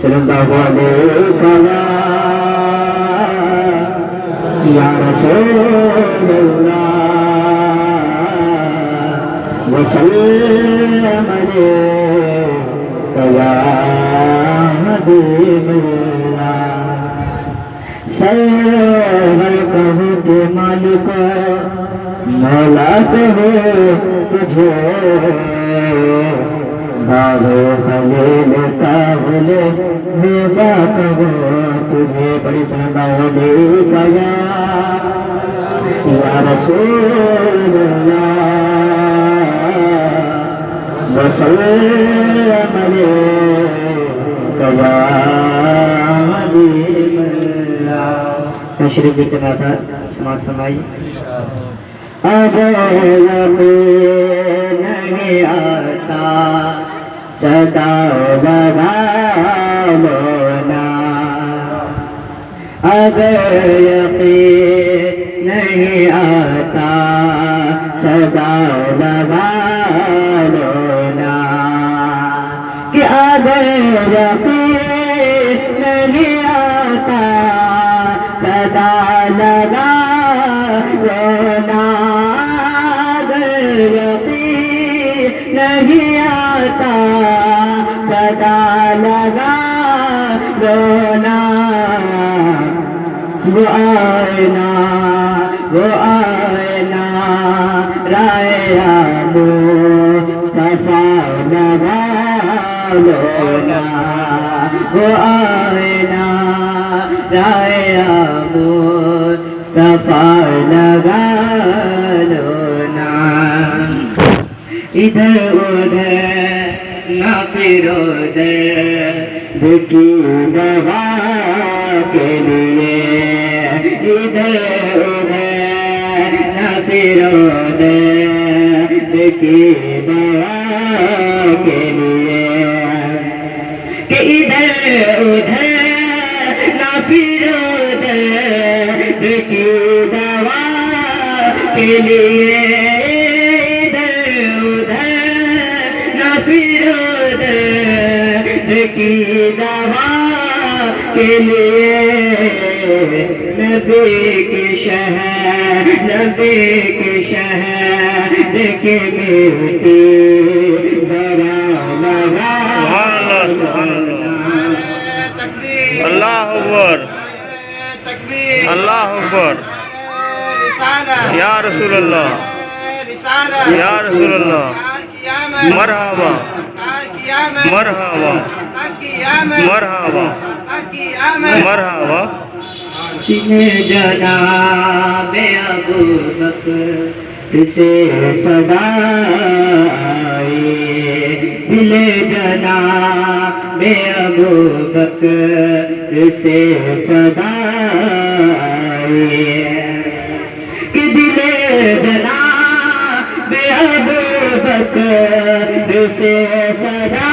सल्लल्लाहु अलैहि या रसूलल्लाह वसल्लम अलैका या हबीबल्लाह। सर्वल कहूँ के मालिक मौला कहो तुझे, बाबो खलील काबुले ज़ेबा कहो तुझे। बड़ी सल्लल्लाहु अलैका या रसूलल्लाह वसल्लम अलैका या हबीबल्लाह। तशरीफ भी जनाज़ा समाअत फरमाइए। अब यकीन नहीं आता सदा लगा लो ना, अगर यकीन नहीं आता सदा लगा लो ना, कि अगर यकीन नहीं आता सदा लगा लो ना, अगर यकीन नहीं आता सदा लगा लो ना। वो आईना राया मुस्तफा लगा लो ना, वो आईना राया मुस्तफा लगा लो ना। इधर उधर ना फिरो दर्द की दवा के लिए, इधर उधर ना फिरो दर्द की दवा के लिए, कि इधर उधर ना फिरो दर्द की दवा के लिए, फिरो दर्द की दवा के लिए। नबी के शहर के बेटी जरा लगा। अल्लाह अकबर, अल्लाह अकबर। या रसूल अल्लाह, या रसूल अल्लाह। मरहबा मरहबा मरहबा मरहबा। जनाब अबू बकर से सदा आए, दिल जनाब अबू बकर से सदा आए, कि दिल जनाब अबू बकर से सदा